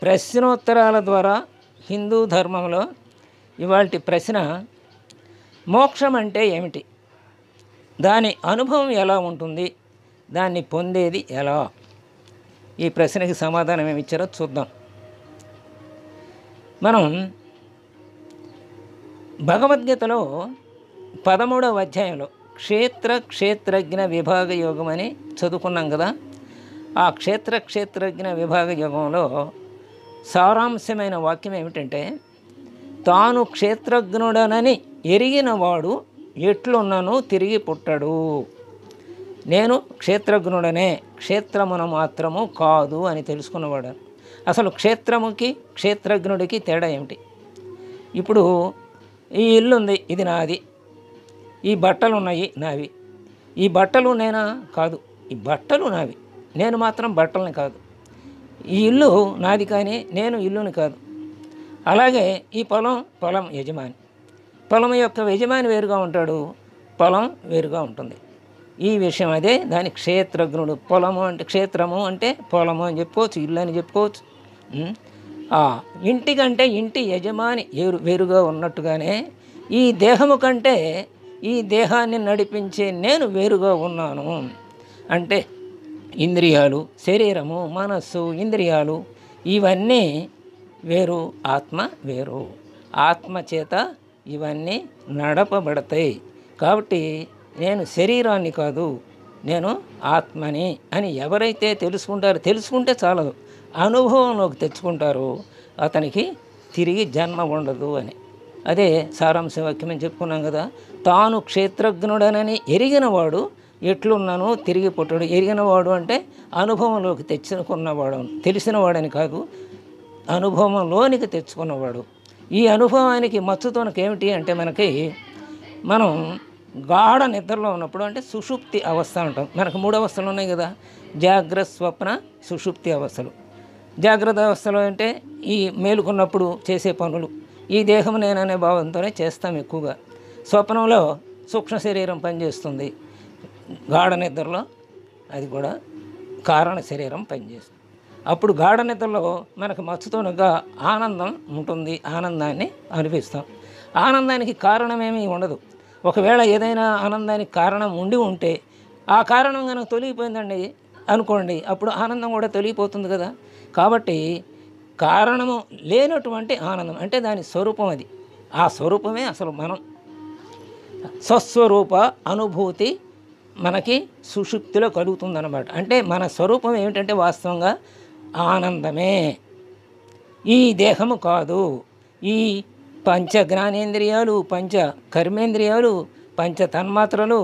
ప్రశ్నోత్తరాల ద్వారా హిందూ ధర్మంలో ఇవాల్టి ప్రశ్న, మోక్షం అంటే ఏమిటి, దాని అనుభవం ఎలా ఉంటుంది, దాన్ని పొందేది ఎలా? ఈ ప్రశ్నకి సమాధానం ఏమి ఇచ్చారో చూద్దాం. మనం భగవద్గీతలో 13వ అధ్యాయంలో క్షేత్రజ్ఞ విభాగ యోగం అని చదువుకున్నాం కదా. ఆ క్షేత్రజ్ఞ విభాగ యోగంలో సారాంశమైన వాక్యం ఏమిటంటే, తాను క్షేత్రజ్ఞుడనని ఎరిగినవాడు ఎట్లున్నను తిరిగి పుట్టడు. నేను క్షేత్రజ్ఞుడనే, క్షేత్రమున మాత్రము కాదు అని తెలుసుకున్నవాడు. అసలు క్షేత్రముకి క్షేత్రజ్ఞుడికి తేడా ఏమిటి? ఇప్పుడు ఈ ఇల్లు ఉంది, ఇది నాది. ఈ బట్టలు ఉన్నాయి, నావి. ఈ బట్టలు నేనా? కాదు. ఈ బట్టలు నావి, నేను మాత్రం బట్టలని కాదు. ఈ ఇల్లు నాది కానీ నేను ఇల్లుని కాదు. అలాగే ఈ పొలం యజమాని, పొలం యొక్క యజమాని వేరుగా ఉంటాడు, పొలం వేరుగా ఉంటుంది. ఈ విషయం అదే దాని క్షేత్రజ్ఞుడు. పొలము అంటే క్షేత్రము అంటే పొలము అని చెప్పుకోవచ్చు, ఇల్లు అని చెప్పుకోవచ్చు. ఇంటికంటే ఇంటి యజమాని వేరుగా ఉన్నట్టుగానే ఈ దేహము కంటే ఈ దేహాన్ని నడిపించే నేను వేరుగా ఉన్నాను. అంటే ఇంద్రియాలు, శరీరము, మనస్సు, ఇంద్రియాలు ఇవన్నీ వేరు, ఆత్మ వేరు. ఆత్మ చేత ఇవన్నీ నడపబడతాయి. కాబట్టి నేను శరీరాన్ని కాదు, నేను ఆత్మని అని ఎవరైతే తెలుసుకుంటారో, తెలుసుకుంటే చాలదు, అనుభవంలోకి తెచ్చుకుంటారో అతనికి తిరిగి జన్మ ఉండదు అని. అదే సారాంశ వాక్యం అని చెప్పుకున్నాం కదా. తాను క్షేత్రజ్ఞుడనని ఎరిగినవాడు ఎట్లున్నానో తిరిగి పుట్టడు. ఎరిగినవాడు అంటే అనుభవంలోకి తెచ్చుకున్నవాడు, తెలిసినవాడని కాదు, అనుభవంలోనికి తెచ్చుకున్నవాడు. ఈ అనుభవానికి మచ్చుతోనకి ఏమిటి అంటే, మనం గాఢ నిద్రలో ఉన్నప్పుడు అంటే సుషుప్తి అవస్థ అంటాం. మనకు 3 అవస్థలు ఉన్నాయి కదా, జాగ్రత్త, స్వప్న, సుషుప్తి అవస్థలు. జాగ్రత్త అవస్థలో అంటే ఈ మేలుకున్నప్పుడు చేసే పనులు, ఈ దేహం నేననే భావంతోనే చేస్తాం ఎక్కువగా. స్వప్నంలో సూక్ష్మ శరీరం పనిచేస్తుంది, గాఢ నిద్రలో అది కూడా కారణ శరీరం పనిచేస్తుంది. అప్పుడు గాఢ నిద్రలో మనకు మచ్చుతోనగా ఆనందం ఉంటుంది, ఆనందాన్ని అనిపిస్తాం. ఆనందానికి కారణమేమీ ఉండదు. ఒకవేళ ఏదైనా ఆనందానికి కారణం ఉంటే ఆ కారణం కనుక తొలగిపోయిందండి అనుకోండి, అప్పుడు ఆనందం కూడా తొలగిపోతుంది కదా. కాబట్టి కారణము లేనటువంటి ఆనందం అంటే దాని స్వరూపం అది. ఆ స్వరూపమే అసలు మనం. స్వస్వరూప అనుభూతి మనకి సుషుప్తిలో కలుగుతుందన్నమాట. అంటే మన స్వరూపం ఏమిటంటే వాస్తవంగా ఆనందమే, ఈ దేహము కాదు. ఈ పంచ జ్ఞానేంద్రియాలు, పంచ కర్మేంద్రియాలు, పంచ తన్మాత్రలు,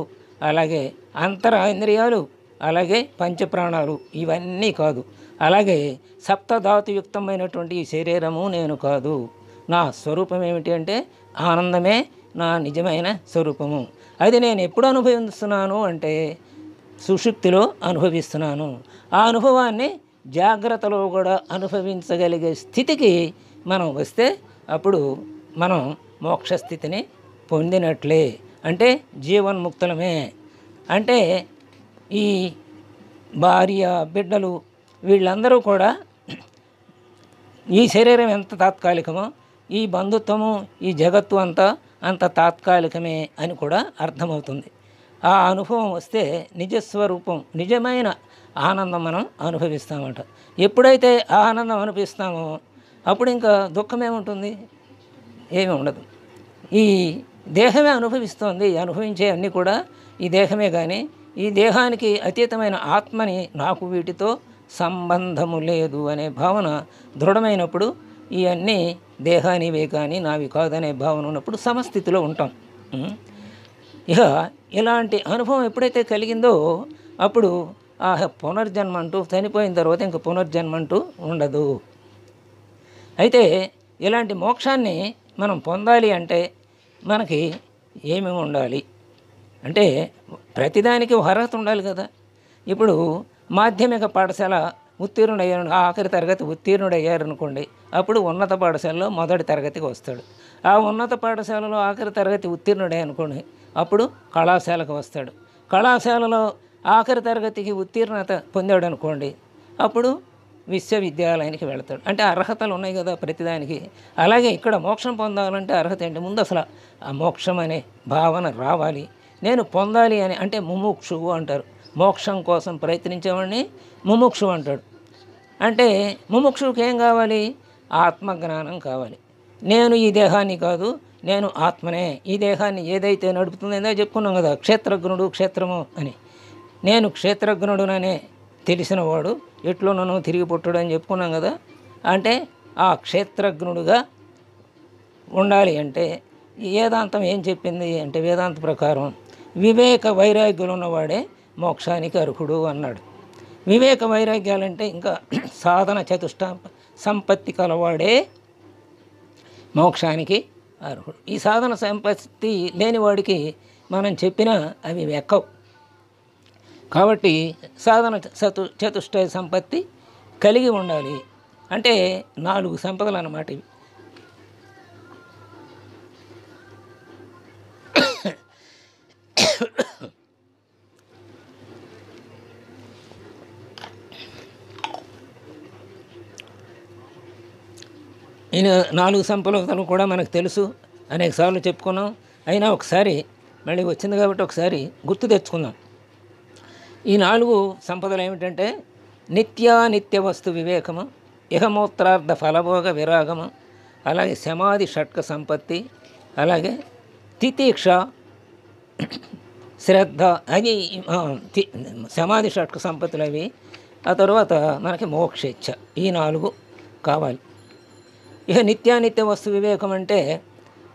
అలాగే అంతరేంద్రియాలు, అలాగే పంచప్రాణాలు ఇవన్నీ కాదు. అలాగే సప్తధాతుయుక్తమైనటువంటి ఈ శరీరము నేను కాదు. నా స్వరూపం ఏమిటి అంటే ఆనందమే నా నిజమైన స్వరూపము. అది నేను ఎప్పుడు అనుభవిస్తున్నాను అంటే సుషుప్తిలో అనుభవిస్తున్నాను. ఆ అనుభవాన్ని జాగ్రత్తలో కూడా అనుభవించగలిగే స్థితికి మనం వస్తే అప్పుడు మనం మోక్షస్థితిని పొందినట్లే, అంటే జీవన్ముక్తులమే. అంటే ఈ భార్య, బిడ్డలు వీళ్ళందరూ కూడా ఈ శరీరం ఎంత తాత్కాలికమో ఈ బంధుత్వము, ఈ జగత్తు అంత తాత్కాలికమే అని కూడా అర్థమవుతుంది. ఆ అనుభవం వస్తే నిజస్వరూపం, నిజమైన ఆనందం మనం అనుభవిస్తామట. ఎప్పుడైతే ఆ ఆనందం అనిపిస్తామో అప్పుడు ఇంకా దుఃఖమేముంటుంది, ఏమీ ఉండదు. ఈ దేహమే అనుభవిస్తోంది, అనుభవించే అన్నీ కూడా ఈ దేహమే. కానీ ఈ దేహానికి అతీతమైన ఆత్మని నాకు వీటితో సంబంధము లేదు అనే భావన దృఢమైనప్పుడు ఇవన్నీ దేహానివే కానీ నావి కాదనే భావన ఉన్నప్పుడు సమస్థితిలో ఉంటాం. ఇక ఇలాంటి అనుభవం ఎప్పుడైతే కలిగిందో అప్పుడు ఆ పునర్జన్మ అంటూ, చనిపోయిన తర్వాత ఇంక పునర్జన్మ అంటూ ఉండదు. అయితే ఇలాంటి మోక్షాన్ని మనం పొందాలి అంటే మనకి ఏమేమి ఉండాలి అంటే ప్రతిదానికి అర్హత ఉండాలి కదా. ఇప్పుడు మాధ్యమిక పాఠశాల ఉత్తీర్ణుడయ్యారు, ఆఖరి తరగతి ఉత్తీర్ణుడయ్యారనుకోండి, అప్పుడు ఉన్నత పాఠశాలలో మొదటి తరగతికి వస్తాడు. ఆ ఉన్నత పాఠశాలలో ఆఖరి తరగతి ఉత్తీర్ణుడయ్యనుకోండి, అప్పుడు కళాశాలకు వస్తాడు. కళాశాలలో ఆఖరి తరగతికి ఉత్తీర్ణత పొందాడు అనుకోండి, అప్పుడు విశ్వవిద్యాలయానికి వెళతాడు. అంటే అర్హతలు ఉన్నాయి కదా ప్రతిదానికి. అలాగే ఇక్కడ మోక్షం పొందాలంటే అర్హత ఏంటి? ముందు అసలు ఆ మోక్షం అనే భావన రావాలి. నేను పొందాలి అని అంటే ముముక్షువు అంటారు. మోక్షం కోసం ప్రయత్నించేవాడిని ముముక్షువు అంటాడు. అంటే ముముక్షువుకి ఏం కావాలి? ఆత్మజ్ఞానం కావాలి. నేను ఈ దేహాన్ని కాదు, నేను ఆత్మనే. ఈ దేహాన్ని ఏదైతే నడుపుతుందో చెప్పుకున్నాం కదా, క్షేత్రజ్ఞుడు క్షేత్రము అని. నేను క్షేత్రజ్ఞుడుననే తెలిసినవాడు ఎట్లో నన్ను తిరిగి పుట్టడు అని చెప్పుకున్నాం కదా. అంటే ఆ క్షేత్రజ్ఞుడుగా ఉండాలి అంటే వేదాంతం ఏం చెప్పింది అంటే, వేదాంత ప్రకారం వివేక వైరాగ్యులు ఉన్నవాడే మోక్షానికి అర్హుడు అన్నాడు. వివేక వైరాగ్యాలంటే ఇంకా సాధన చతుష్ట సంపత్తి కలవాడే మోక్షానికి అర్హుడు. ఈ సాధన సంపత్తి లేనివాడికి మనం చెప్పినా అవి ఎక్కవు. కాబట్టి సాధన చతుష్టయ సంపత్తి కలిగి ఉండాలి. అంటే 4 సంపదలు అన్నమాట ఇవి. ఈ 4 సంపదలు కూడా మనకు తెలుసు, అనేకసార్లు చెప్పుకున్నాం. అయినా ఒకసారి మళ్ళీ వచ్చింది కాబట్టి ఒకసారి గుర్తు తెచ్చుకుందాం. ఈ 4 సంపదలు ఏమిటంటే నిత్యానిత్య వస్తు వివేకము, ఇహమూత్రార్థ ఫలభోగ విరాగము, అలాగే సమాధి షట్క సంపత్తి, అలాగే తితీక్ష శ్రద్ధ, అది సమాధి షట్క సంపత్తులు అవి. ఆ తర్వాత మనకి మోక్షేచ్ఛ. ఈ 4 కావాలి. ఇక నిత్యానిత్య వస్తు వివేకం అంటే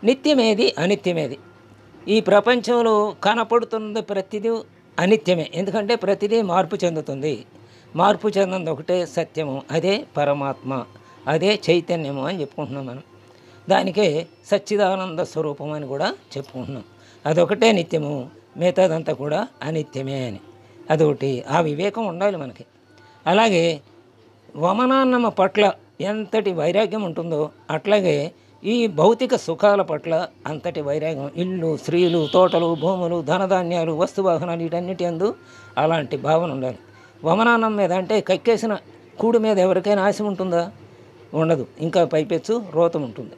నిత్యమేది అనిత్యమేది. ఈ ప్రపంచంలో కనపడుతున్న ప్రతిదీ అనిత్యమే. ఎందుకంటే ప్రతిదీ మార్పు చెందుతుంది. మార్పు చెందింది ఒకటే సత్యము, అదే పరమాత్మ, అదే చైతన్యము అని చెప్పుకుంటున్నాం మనం. దానికే సచ్చిదానంద స్వరూపం అని కూడా చెప్పుకుంటున్నాం. అదొకటే నిత్యము, మిగతాదంతా కూడా అనిత్యమే అని. అదొకటి, ఆ వివేకం ఉండాలి మనకి. అలాగే వమనాన్నమ పట్ల ఎంతటి వైరాగ్యం ఉంటుందో అట్లాగే ఈ భౌతిక సుఖాల పట్ల అంతటి వైరాగ్యం. ఇల్లు, స్త్రీలు, తోటలు, భూములు, ధనధాన్యాలు, వస్తువాహనాలు, వీటన్నిటి యందు అలాంటి భావన ఉండాలి. వమనాన్నం మీద అంటే కక్కేసిన కూడు మీద ఎవరికైనా ఆశ ఉంటుందా? ఉండదు. ఇంకా పైపెచ్చు రోతం ఉంటుంది.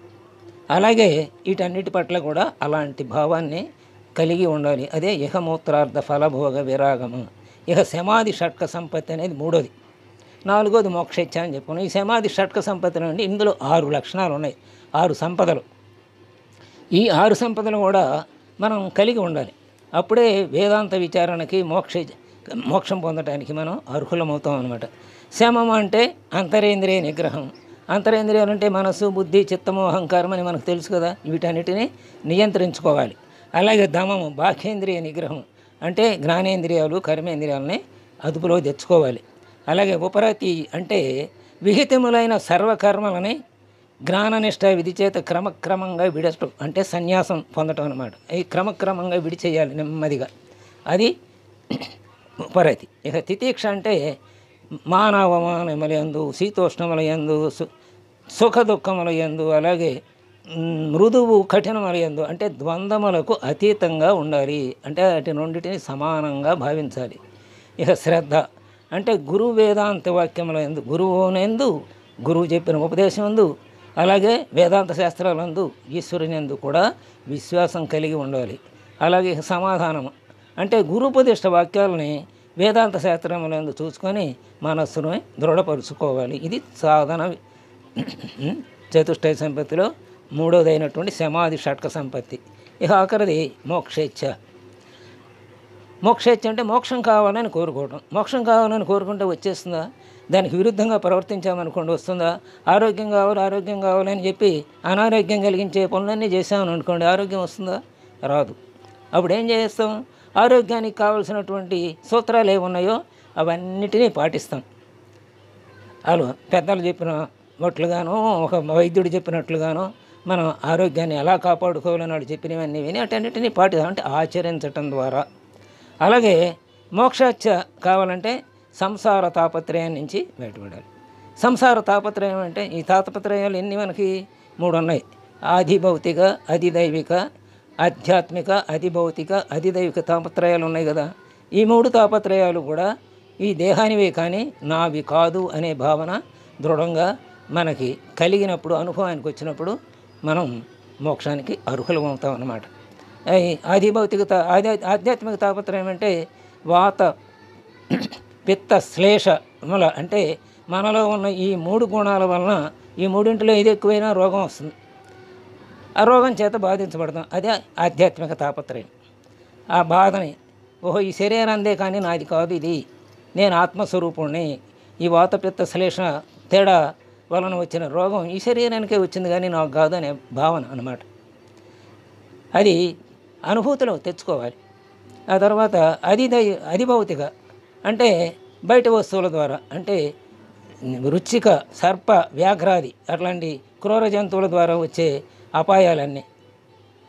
అలాగే వీటన్నిటి పట్ల కూడా అలాంటి భావాన్ని కలిగి ఉండాలి. అదే ఇహమూత్రార్థ ఫలభోగ విరాగము. ఇక సమాధి షట్క సంపత్తి అనేది 3వది. 4వది మోక్షేచ్ఛ అని చెప్పుకున్నాం. ఈ సమాధి షట్క సంపత్తులు అంటే ఇందులో 6 లక్షణాలు ఉన్నాయి, 6 సంపదలు. ఈ 6 సంపదలు కూడా మనం కలిగి ఉండాలి. అప్పుడే వేదాంత విచారణకి మోక్షం పొందడానికి మనం అర్హులమవుతాం అన్నమాట. శమం అంటే అంతరేంద్రియ నిగ్రహం. అంతరేంద్రియాలు అంటే మనసు, బుద్ధి, చిత్తము, అహంకారం అని మనకు తెలుసు కదా. వీటన్నిటిని నియంత్రించుకోవాలి. అలాగే దమము బాహ్యేంద్రియ నిగ్రహం అంటే జ్ఞానేంద్రియాలు, కర్మేంద్రియాలని అదుపులో తెచ్చుకోవాలి. అలాగే ఉపరతి అంటే విహితములైన సర్వకర్మలని జ్ఞాననిష్ట విధి చేత క్రమక్రమంగా విడటం అంటే సన్యాసం పొందటం అన్నమాట. ఈ క్రమక్రమంగా విడిచేయాలి నెమ్మదిగా, అది ఉపరతి. ఇక తితీక్ష అంటే మానవమానములందు, శీతోష్ణములయందు, సుఖ దుఃఖములయందు, అలాగే మృదువు కఠినములయందు అంటే ద్వంద్వములకు అతీతంగా ఉండాలి. అంటే వాటి రెండింటిని సమానంగా భావించాలి. ఇక శ్రద్ధ అంటే గురు వేదాంత వాక్యములందు, గురువునందు, గురువు చెప్పిన ఉపదేశం అందు, అలాగే వేదాంత శాస్త్రాలందు, ఈశ్వరునందు కూడా విశ్వాసం కలిగి ఉండాలి. అలాగే సమాధానము అంటే గురుపదిష్ట వాక్యాలని వేదాంత శాస్త్రములందు చూసుకొని మనస్సును దృఢపరుచుకోవాలి. ఇది సాధన చతుష్టయ సంపత్తిలో 3వదైనటువంటి సమాధి షట్క సంపత్తి. ఇక ఆఖరిది మోక్షేచ్ఛ. మోక్షేచ్ఛ అంటే మోక్షం కావాలని కోరుకోవడం. మోక్షం కావాలని కోరుకుంటే వచ్చేస్తుందా? దానికి విరుద్ధంగా ప్రవర్తించామనుకోండి వస్తుందా? ఆరోగ్యం కావాలని చెప్పి అనారోగ్యం కలిగించే పనులన్నీ చేసామని అనుకోండి, ఆరోగ్యం వస్తుందా? రాదు. అప్పుడు ఏం చేస్తాం? ఆరోగ్యానికి కావలసినటువంటి సూత్రాలు ఏమున్నాయో అవన్నిటినీ పాటిస్తాం. వాళ్ళు పెద్దలు చెప్పినట్లుగానో, ఒక వైద్యుడు చెప్పినట్లుగానో మనం ఆరోగ్యాన్ని ఎలా కాపాడుకోవాలని వాడు చెప్పినవన్నీ విని అటన్నిటినీ పాటిస్తాం, అంటే ఆచరించటం ద్వారా. అలాగే మోక్షాచ్ఛ కావాలంటే సంసార తాపత్రయం నుంచి బయటపడాలి. సంసార తాపత్రయం అంటే ఈ తాపత్రయాలు ఎన్ని మనకి 3 ఉన్నాయి. ఆధిభౌతిక, అధిదైవిక, ఆధ్యాత్మిక, అధిభౌతిక, అధిదైవిక తాపత్రయాలు ఉన్నాయి కదా. ఈ 3 తాపత్రయాలు కూడా ఈ దేహానివే కానీ నావి కాదు అనే భావన దృఢంగా మనకి కలిగినప్పుడు, అనుభవానికి వచ్చినప్పుడు మనం మోక్షానికి అర్హులం అవుతాం అన్నమాట. ఆధ్యాత్మిక తాపత్రయం అంటే వాత పిత్త శ్లేషముల అంటే మనలో ఉన్న ఈ 3 గుణాల వలన, ఈ మూడింటిలో ఏది ఎక్కువైనా రోగం వస్తుంది. ఆ రోగం చేత బాధించబడతాం. అదే ఆధ్యాత్మిక తాపత్రయం. ఆ బాధని, ఓహో ఈ శరీరందే కానీ నాది కాదు, ఇది నేను ఆత్మస్వరూపుణ్ణి, ఈ వాతపిత్త శ్లేష తేడా వలన వచ్చిన రోగం ఈ శరీరానికే వచ్చింది కానీ నాకు కాదు అనే భావన అన్నమాట. అది అనుభూతిలో తెచ్చుకోవాలి. ఆ తర్వాత అధిభౌతిక అంటే బయట వస్తువుల ద్వారా, అంటే వృచ్చిక, సర్ప, వ్యాఘ్రాది అట్లాంటి క్రూర జంతువుల ద్వారా వచ్చే అపాయాలన్నీ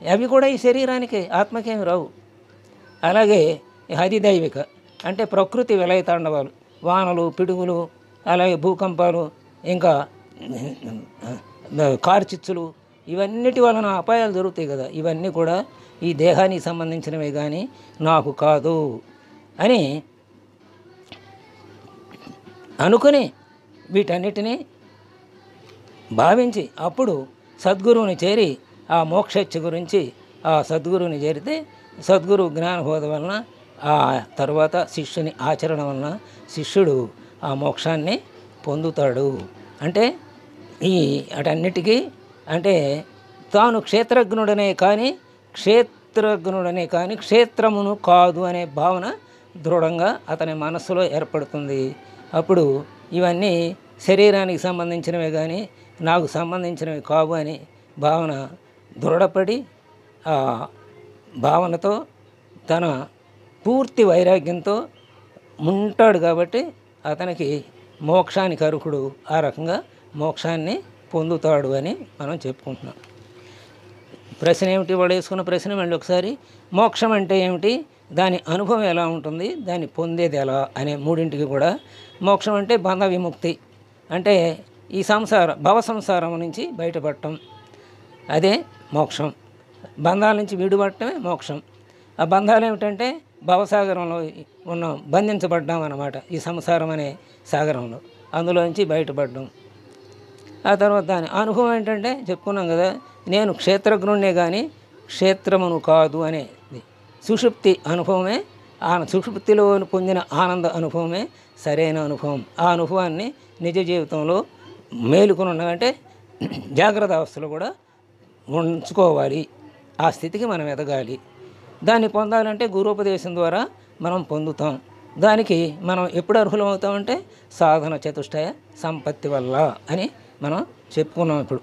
అవి కూడా ఈ శరీరానికి, ఆత్మకేమి రావు. అలాగే అధిదైవిక అంటే ప్రకృతి విలయతాండవాలు, వానలు, పిడుగులు, అలాగే భూకంపాలు, ఇంకా కార్చిచ్చులు, ఇవన్నిటి వలన అపాయాలు జరుగుతాయి కదా. ఇవన్నీ కూడా ఈ దేహానికి సంబంధించినవి కానీ నాకు కాదు అని అనుకుని వీటన్నిటినీ భావించి అప్పుడు సద్గురువుని చేరి ఆ మోక్షచ్చ గురించి ఆ సద్గురువుని చేరితే సద్గురు జ్ఞానబోధ వలన, ఆ తర్వాత శిష్యుని ఆచరణ వలన శిష్యుడు ఆ మోక్షాన్ని పొందుతాడు. అంటే ఈ అటన్నిటికీ అంటే తాను క్షేత్రజ్ఞుడనే కానీ క్షేత్రమును కాదు అనే భావన దృఢంగా అతని మనస్సులో ఏర్పడుతుంది. అప్పుడు ఇవన్నీ శరీరానికి సంబంధించినవి కానీ నాకు సంబంధించినవి కావు అని భావన దృఢపడి ఆ భావనతో తన పూర్తి వైరాగ్యంతో ఉంటాడు. కాబట్టి అతనికి మోక్షానికి అర్హుడు, ఆ రకంగా మోక్షాన్ని పొందుతాడు అని మనం చెప్పుకుంటున్నాం. ప్రశ్న ఏమిటి? వాడు వేసుకున్న ప్రశ్న మళ్ళీ ఒకసారి, మోక్షం అంటే ఏమిటి, దాని అనుభవం ఎలా ఉంటుంది, దాన్ని పొందేది ఎలా అనే మూడింటికి కూడా మోక్షం అంటే బంధ విముక్తి, అంటే ఈ భవ సంసారం నుంచి బయటపడటం, అదే మోక్షం. బంధాల నుంచి విడిపడటమే మోక్షం. ఆ బంధాలు ఏమిటంటే భవసాగరంలో ఉన్నాం, బంధించబడ్డాం అన్నమాట. ఈ సంసారం అనే సాగరంలో అందులో నుంచి బయటపడడం. ఆ తర్వాత దాని అనుభవం ఏంటంటే చెప్పుకున్నాం కదా, నేను క్షేత్రజ్ఞుడినే కానీ క్షేత్రమును కాదు అనేది సుషుప్తి అనుభవమే. ఆ సుషుప్తిలో పొందిన ఆనంద అనుభవమే సరైన అనుభవం. ఆ అనుభవాన్ని నిజ జీవితంలో మేలుకొని ఉండమంటే జాగ్రత్త అవస్థలో కూడా ఉంచుకోవాలి. ఆ స్థితికి మనం ఎదగాలి. దాన్ని పొందాలంటే గురూపదేశం ద్వారా మనం పొందుతాం. దానికి మనం ఎప్పుడు అర్హులం అవుతామంటే సాధన చతుష్టయ సంపత్తి వల్ల అని మనం చెప్పుకున్నాం ఇప్పుడు.